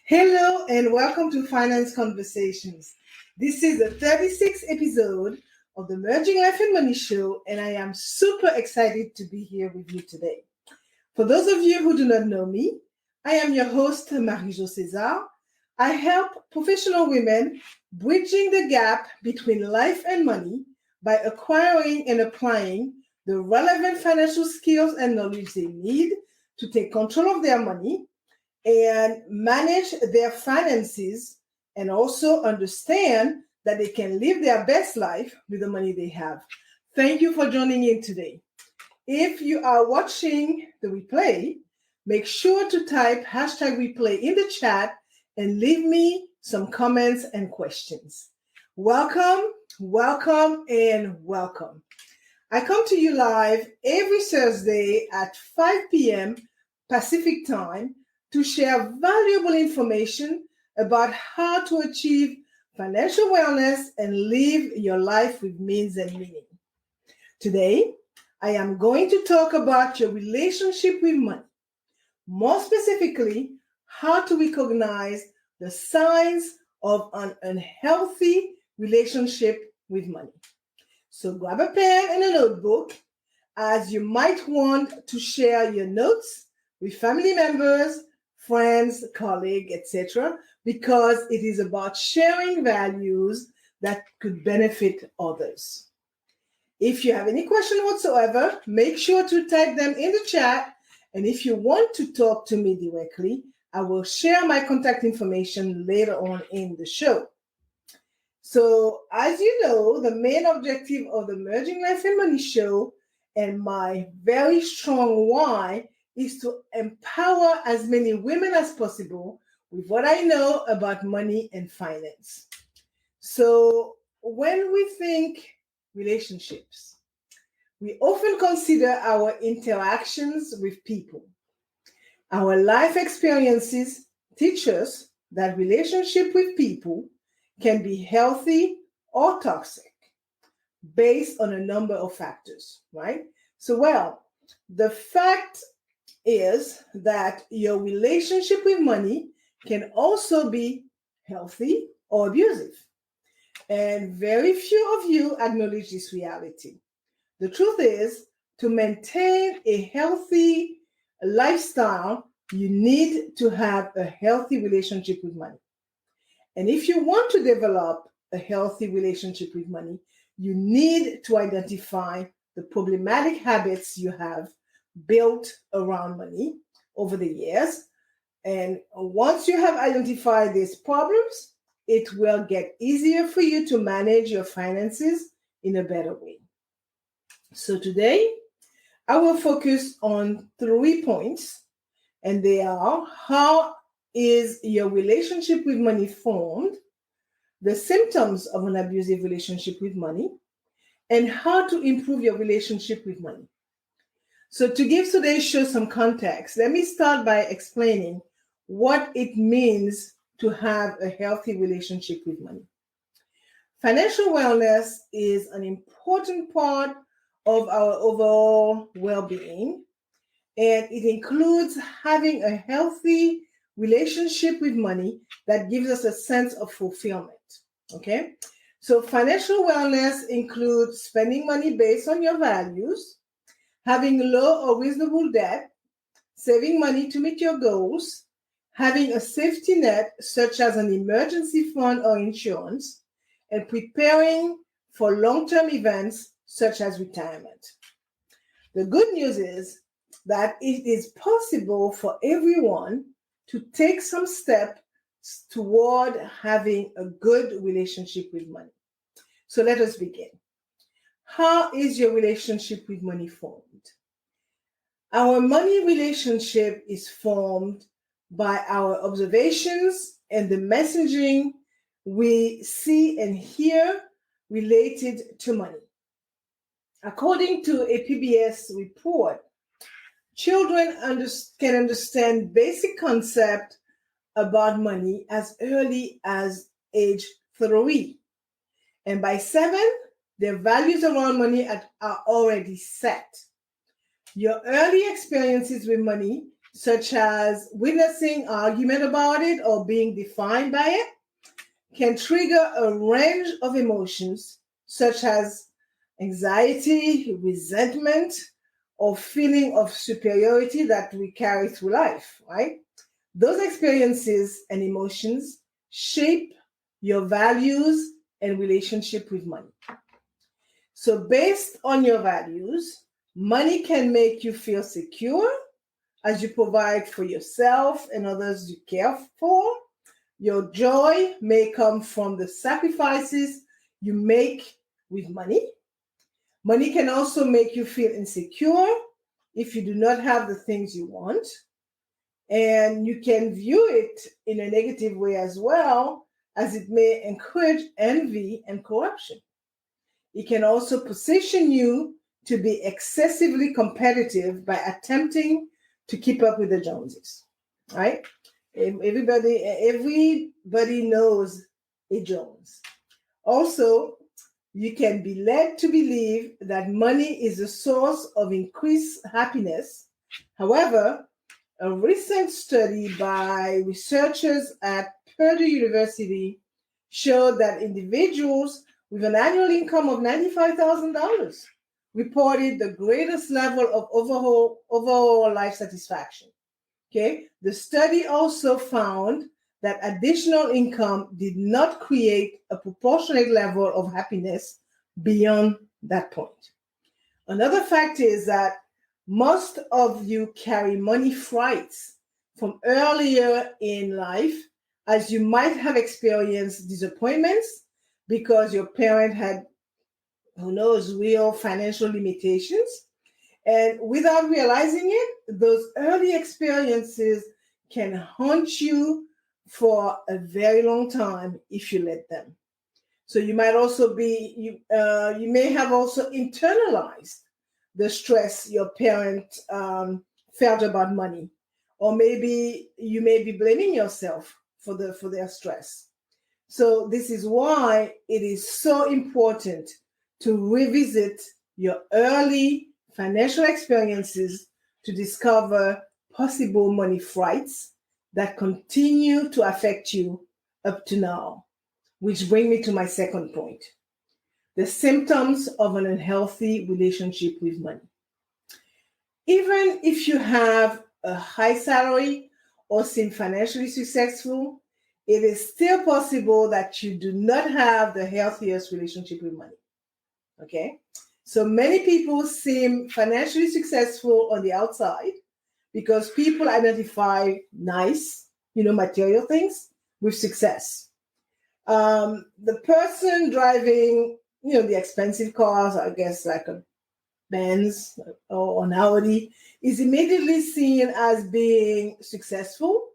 Hello and welcome to Finance Conversations. This is the 36th episode of the Merging Life and Money Show, and I am super excited to be here with you today. For those of you who do not know me, I am your host, Marie-Jo César. I help professional women bridging the gap between life and money by acquiring and applying the relevant financial skills and knowledge they need to take control of their money and manage their finances, and also understand that they can live their best life with the money they have. Thank you for joining in today. If you are watching the replay, make sure to type #replay in the chat and leave me some comments and questions. Welcome, welcome, and welcome. I come to you live every Thursday at 5 p.m. Pacific time to share valuable information about how to achieve financial wellness and live your life with means and meaning. Today, I am going to talk about your relationship with money. More specifically, how to recognize the signs of an unhealthy relationship with money. So grab a pen and a notebook, as you might want to share your notes with family members, friends, colleagues, etc., because it is about sharing values that could benefit others. If you have any question whatsoever, make sure to type them in the chat. And if you want to talk to me directly, I will share my contact information later on in the show. So, as you know, the main objective of the Merging Life and Money Show and my very strong why is to empower as many women as possible with what I know about money and finance. So when we think relationships, we often consider our interactions with people. Our life experiences teach us that relationship with people can be healthy or toxic based on a number of factors, right? So, the fact is that your relationship with money can also be healthy or abusive. And very few of you acknowledge this reality. The truth is, to maintain a healthy lifestyle, you need to have a healthy relationship with money. And if you want to develop a healthy relationship with money, you need to identify the problematic habits you have built around money over the years. And once you have identified these problems, it will get easier for you to manage your finances in a better way. So today, I will focus on 3 points, and they are: how is your relationship with money formed, the symptoms of an abusive relationship with money, and how to improve your relationship with money. So to give today's show some context, let me start by explaining what it means to have a healthy relationship with money. Financial wellness is an important part of our overall well-being, and it includes having a healthy relationship with money that gives us a sense of fulfillment. Okay? So financial wellness includes spending money based on your values, having low or reasonable debt, saving money to meet your goals, having a safety net such as an emergency fund or insurance, and preparing for long-term events such as retirement. The good news is that it is possible for everyone to take some steps toward having a good relationship with money. So let us begin. How is your relationship with money formed? Our money relationship is formed by our observations and the messaging we see and hear related to money. According to a PBS report, children can understand basic concepts about money as early as age 3. And by 7, their values around money are already set. Your early experiences with money such as witnessing argument about it or being defined by it, can trigger a range of emotions such as anxiety, resentment, or feeling of superiority that we carry through life, right? Those experiences and emotions shape your values and relationship with money. So, based on your values, money can make you feel secure as you provide for yourself and others you care for. Your joy may come from the sacrifices you make with money. Money can also make you feel insecure if you do not have the things you want. And you can view it in a negative way as well, as it may encourage envy and corruption. It can also position you to be excessively competitive by attempting to keep up with the Joneses, right? Everybody knows a Jones. Also, you can be led to believe that money is a source of increased happiness. However, a recent study by researchers at Purdue University showed that individuals with an annual income of $95,000 reported the greatest level of overall life satisfaction. Okay, the study also found that additional income did not create a proportionate level of happiness beyond that point. Another fact is that most of you carry money frights from earlier in life, as you might have experienced disappointments because your parent had, who knows, real financial limitations. And without realizing it, those early experiences can haunt you for a very long time if you let them. So you might also you may have also internalized the stress your parent felt about money, or maybe you may be blaming yourself for their stress. So this is why it is so important to revisit your early financial experiences to discover possible money frights that continue to affect you up to now. Which brings me to my second point: the symptoms of an unhealthy relationship with money. Even if you have a high salary or seem financially successful, it is still possible that you do not have the healthiest relationship with money. Okay? So many people seem financially successful on the outside because people identify nice, material things with success. The person driving, the expensive cars, I guess like a Benz or an Audi, is immediately seen as being successful,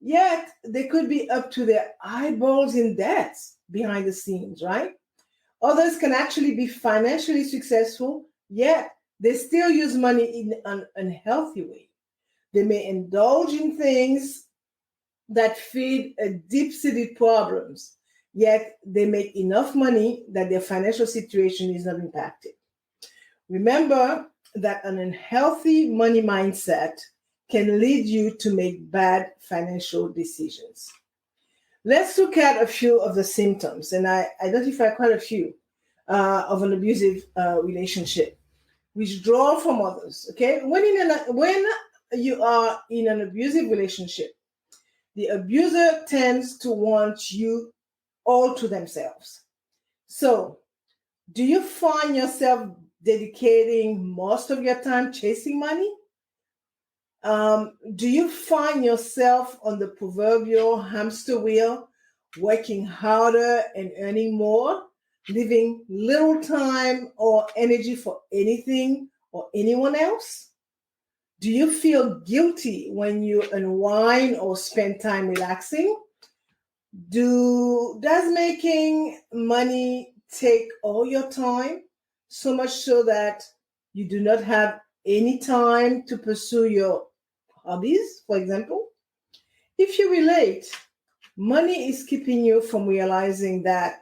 yet they could be up to their eyeballs in debt behind the scenes, right? Others can actually be financially successful, yet they still use money in an unhealthy way. They may indulge in things that feed a deep-seated problems, yet they make enough money that their financial situation is not impacted. Remember that an unhealthy money mindset can lead you to make bad financial decisions. Let's look at a few of the symptoms, and I identify quite a few of an abusive relationship. Withdrawal from others. Okay, when you are in an abusive relationship, the abuser tends to want you all to themselves. So, do you find yourself dedicating most of your time chasing money? Do you find yourself on the proverbial hamster wheel, working harder and earning more, leaving little time or energy for anything or anyone else? Do you feel guilty when you unwind or spend time relaxing? Does making money take all your time, so much so that you do not have any time to pursue your hobbies, for example? If you relate, money is keeping you from realizing that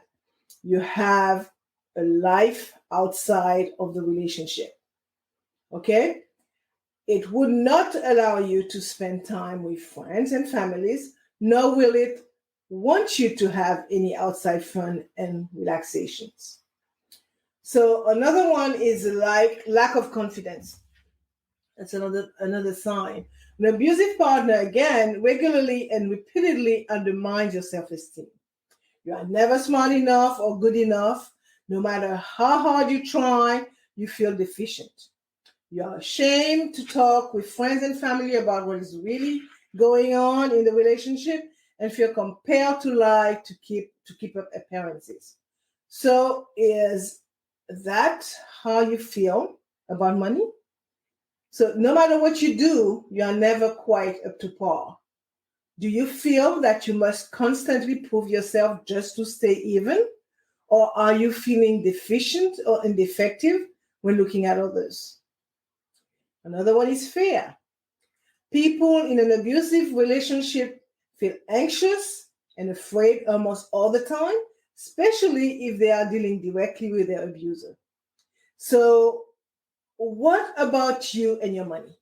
you have a life outside of the relationship. Okay? It would not allow you to spend time with friends and families, nor will it want you to have any outside fun and relaxations. So another one is like lack of confidence. That's another sign. An abusive partner, again, regularly and repeatedly undermines your self-esteem. You are never smart enough or good enough. No matter how hard you try, you feel deficient. You are ashamed to talk with friends and family about what is really going on in the relationship and feel compelled to lie to keep up appearances. So is that how you feel about money? So no matter what you do, you are never quite up to par. Do you feel that you must constantly prove yourself just to stay even? Or are you feeling deficient or ineffective when looking at others? Another one is fear. People in an abusive relationship feel anxious and afraid almost all the time, especially if they are dealing directly with their abuser. So, what about you and your money?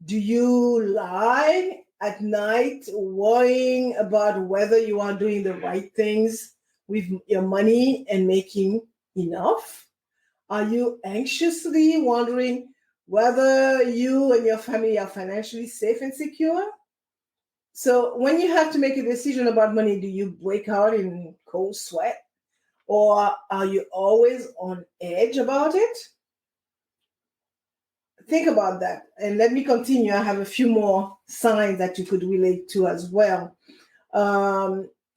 Do you lie at night worrying about whether you are doing the right things with your money and making enough? Are you anxiously wondering whether you and your family are financially safe and secure? So, when you have to make a decision about money, do you break out in cold sweat? Or are you always on edge about it? Think about that. And let me continue. I have a few more signs that you could relate to as well.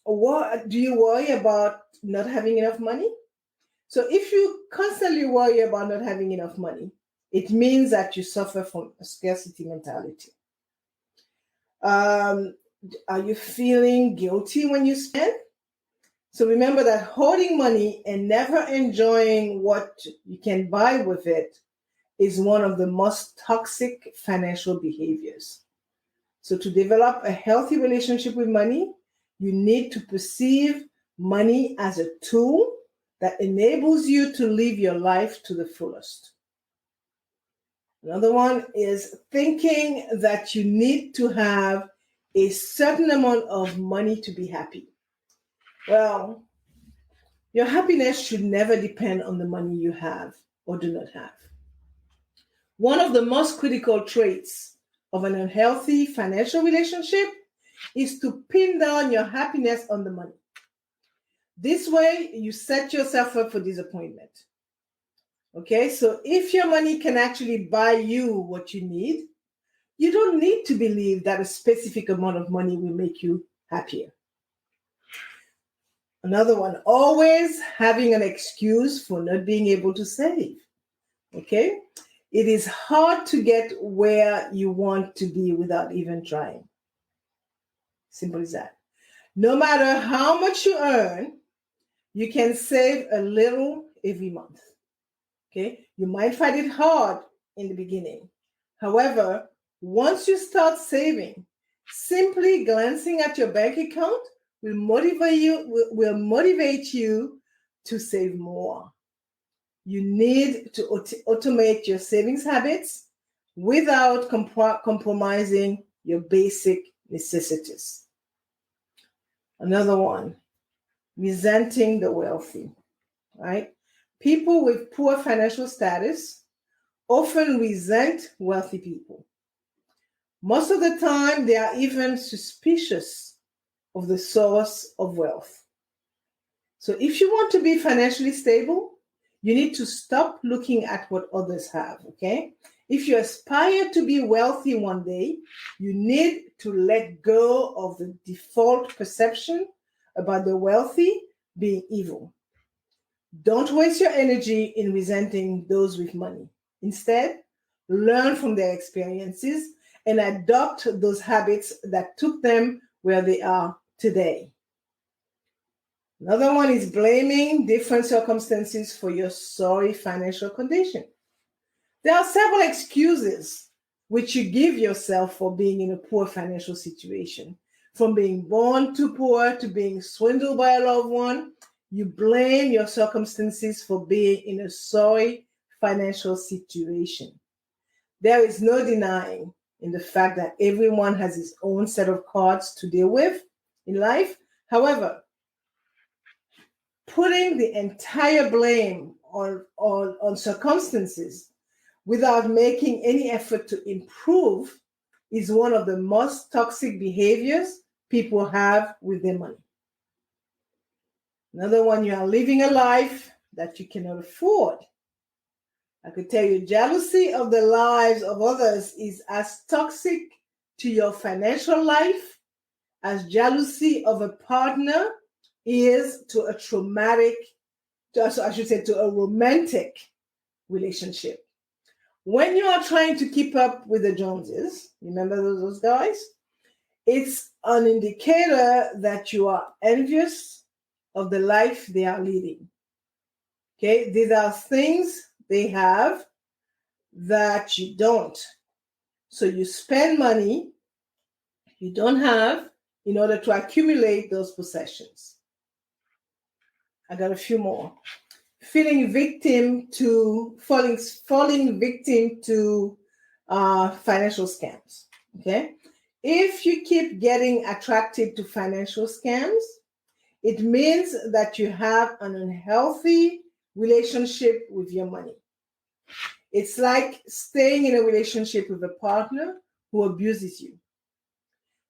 What do you worry about not having enough money? So if you constantly worry about not having enough money, it means that you suffer from a scarcity mentality. Um, are you feeling guilty when you spend? So remember that hoarding money and never enjoying what you can buy with it is one of the most toxic financial behaviors. So to develop a healthy relationship with money, you need to perceive money as a tool that enables you to live your life to the fullest. Another one is thinking that you need to have a certain amount of money to be happy. Well, your happiness should never depend on the money you have or do not have. One of the most critical traits of an unhealthy financial relationship is to pin down your happiness on the money. This way, you set yourself up for disappointment. Okay, so if your money can actually buy you what you need, you don't need to believe that a specific amount of money will make you happier. Another one, always having an excuse for not being able to save. Okay, it is hard to get where you want to be without even trying. Simple as that. No matter how much you earn, you can save a little every month. Okay, you might find it hard in the beginning. However, once you start saving, simply glancing at your bank account will motivate you to save more. You need to automate your savings habits without compromising your basic necessities. Another one, resenting the wealthy, right? People with poor financial status often resent wealthy people. Most of the time, they are even suspicious of the source of wealth. So if you want to be financially stable, you need to stop looking at what others have, okay? If you aspire to be wealthy one day, you need to let go of the default perception about the wealthy being evil. Don't waste your energy in resenting those with money. Instead, learn from their experiences and adopt those habits that took them where they are today. Another one is blaming different circumstances for your sorry financial condition. There are several excuses which you give yourself for being in a poor financial situation. From being born too poor to being swindled by a loved one, you blame your circumstances for being in a sorry financial situation. There is no denying in the fact that everyone has his own set of cards to deal with in life. However, putting the entire blame on circumstances without making any effort to improve is one of the most toxic behaviors people have with their money. Another one, you are living a life that you cannot afford. I could tell you, jealousy of the lives of others is as toxic to your financial life as jealousy of a partner is to a to a romantic relationship. When you are trying to keep up with the Joneses, remember those guys? It's an indicator that you are envious of the life they are leading. Okay, these are things they have that you don't. So you spend money you don't have in order to accumulate those possessions. I got a few more. Falling victim to financial scams. Okay, if you keep getting attracted to financial scams, it means that you have an unhealthy relationship with your money. It's like staying in a relationship with a partner who abuses you.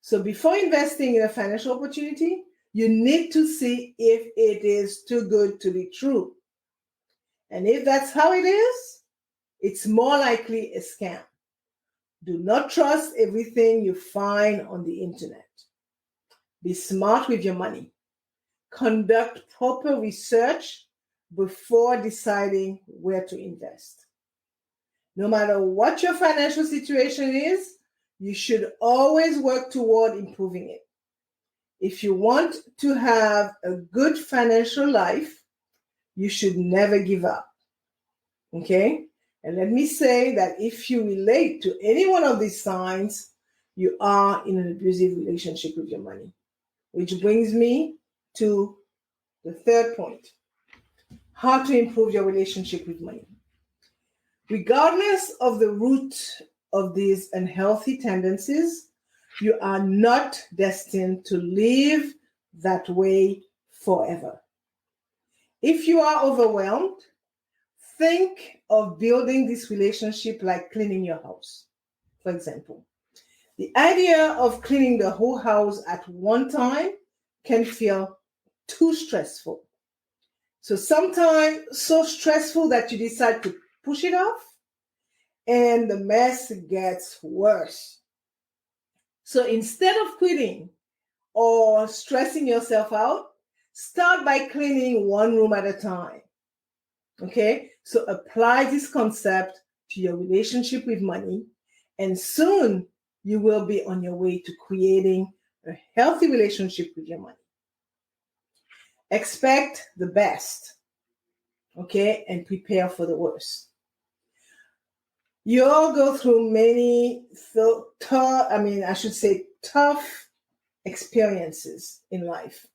So before investing in a financial opportunity, you need to see if it is too good to be true. And if that's how it is, it's more likely a scam. Do not trust everything you find on the internet. Be smart with your money. Conduct proper research before deciding where to invest. No matter what your financial situation is, you should always work toward improving it. If you want to have a good financial life, you should never give up. Okay? And let me say that if you relate to any one of these signs, you are in an abusive relationship with your money. Which brings me to the third point: how to improve your relationship with money. Regardless of the root of these unhealthy tendencies, you are not destined to live that way forever. If you are overwhelmed, think of building this relationship like cleaning your house. For example, the idea of cleaning the whole house at one time can feel too stressful. So sometimes so stressful that you decide to push it off and the mess gets worse. So instead of quitting or stressing yourself out, start by cleaning one room at a time. Okay? So apply this concept to your relationship with money, and soon you will be on your way to creating a healthy relationship with your money. Expect the best, okay, and prepare for the worst. You all go through many tough experiences in life,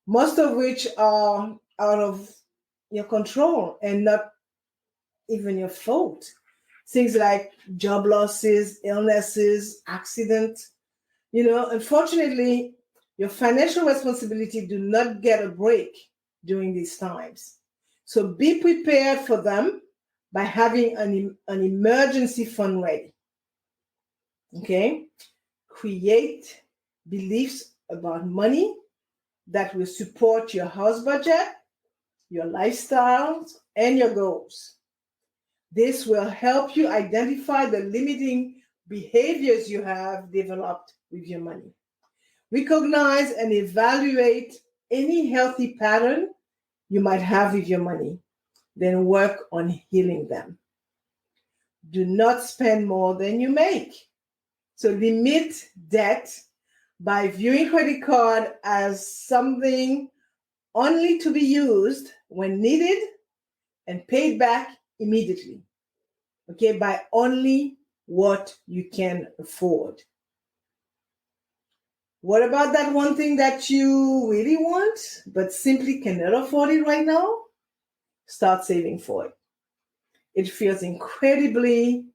most of which are out of your control and not even your fault. Things like job losses, illnesses, accidents. Unfortunately, your financial responsibility do not get a break during these times. So be prepared for them by having an emergency fund ready. Okay? Create beliefs about money that will support your house budget, your lifestyles, and your goals. This will help you identify the limiting behaviors you have developed with your money. Recognize and evaluate any healthy pattern you might have with your money, then work on healing them. Do not spend more than you make. So limit debt by viewing credit card as something only to be used when needed and paid back immediately. Okay, buy only what you can afford. What about that one thing that you really want but simply cannot afford it right now? Start saving for it. It feels incredibly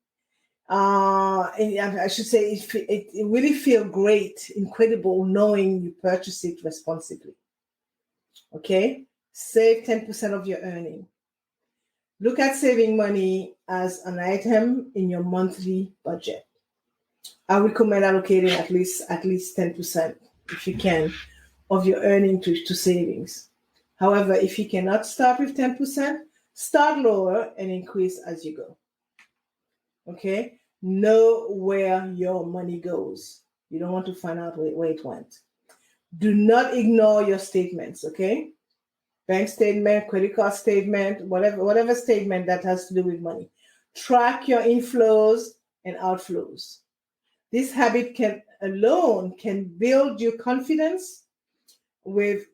I should say it really feel great, incredible, knowing you purchase it responsibly. Okay, save 10% of your earning. Look at saving money as an item in your monthly budget. I recommend allocating at least 10% if you can of your earning to savings. However, if you cannot start with 10%, start lower and increase as you go. Okay? Know where your money goes. You don't want to find out where it went. Do not ignore your statements, okay? Bank statement, credit card statement, whatever statement that has to do with money. Track your inflows and outflows. This habit can build your confidence with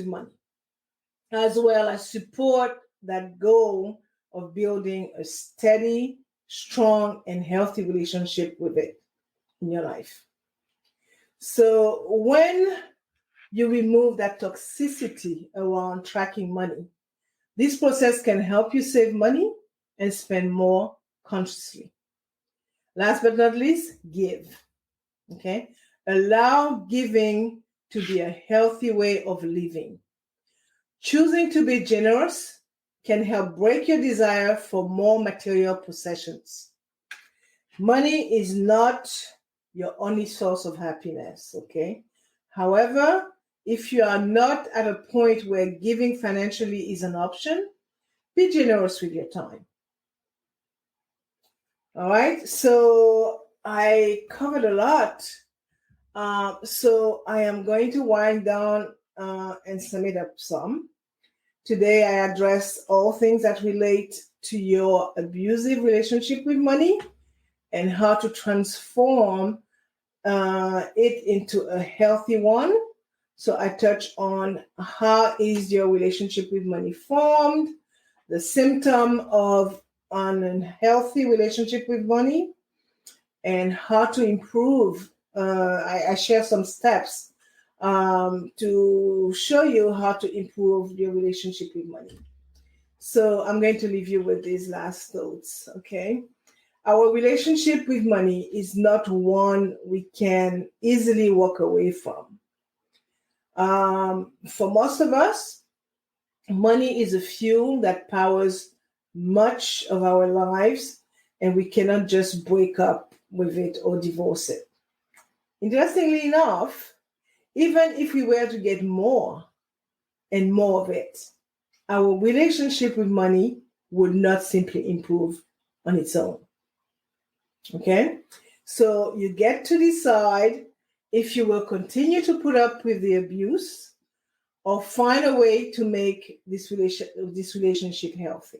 money, as well as support that goal of building a steady, strong, and healthy relationship with it in your life. So when you remove that toxicity around tracking money, this process can help you save money and spend more consciously. Last but not least, give. Okay? Allow giving to be a healthy way of living. Choosing to be generous can help break your desire for more material possessions. Money is not your only source of happiness, okay? However, if you are not at a point where giving financially is an option, be generous with your time. All right, so I covered a lot. So I am going to wind down and sum it up some. Today, I address all things that relate to your abusive relationship with money and how to transform it into a healthy one. So I touch on how is your relationship with money formed, the symptom of an unhealthy relationship with money, and how to improve. I share some steps to show you how to improve your relationship with money. So I'm going to leave you with these last thoughts, okay? Our relationship with money is not one we can easily walk away from. For most of us, money is a fuel that powers much of our lives, and we cannot just break up with it or divorce it. Interestingly enough, even if we were to get more and more of it, our relationship with money would not simply improve on its own. Okay? So you get to decide if you will continue to put up with the abuse or find a way to make this relationship healthy.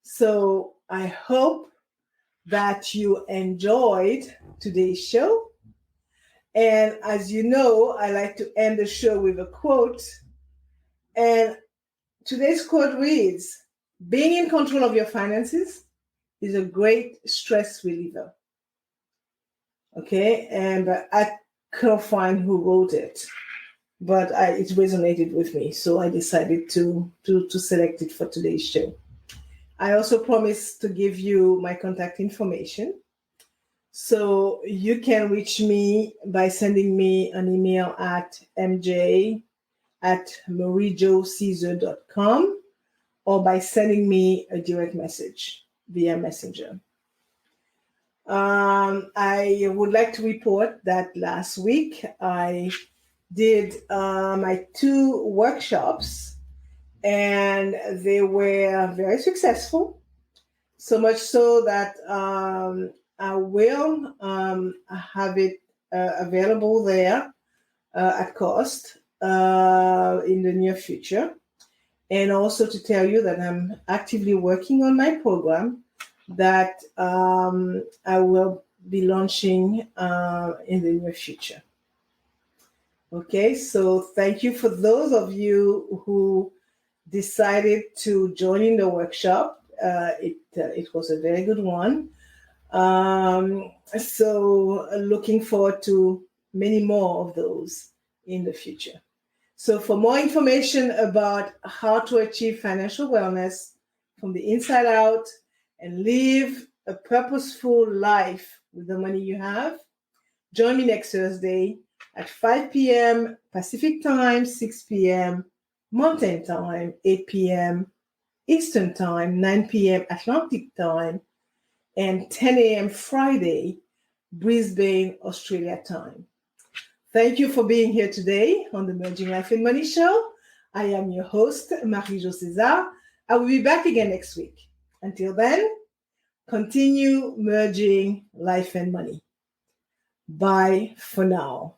So I hope that you enjoyed today's show. And as you know, I like to end the show with a quote. And today's quote reads, "Being in control of your finances is a great stress reliever." Okay, and I couldn't find who wrote it, but it resonated with me, so I decided to select it for today's show. I also promised to give you my contact information. So you can reach me by sending me an email at mj@mariejocaesar.com or by sending me a direct message via Messenger. I would like to report that last week I did my 2 workshops, and they were very successful. So much so that I will have it available there at cost in the near future. And also to tell you that I'm actively working on my program that I will be launching in the near future. Okay, so thank you for those of you who decided to join in the workshop. It was a very good one. So looking forward to many more of those in the future. So for more information about how to achieve financial wellness from the inside out and live a purposeful life with the money you have? Join me next Thursday at 5 p.m. Pacific Time, 6 p.m. Mountain Time, 8 p.m. Eastern Time, 9 p.m. Atlantic Time, and 10 a.m. Friday, Brisbane, Australia time. Thank you for being here today on the Merging Life and Money Show. I am your host, Marie-Jo César. I will be back again next week. Until then, continue merging life and money. Bye for now.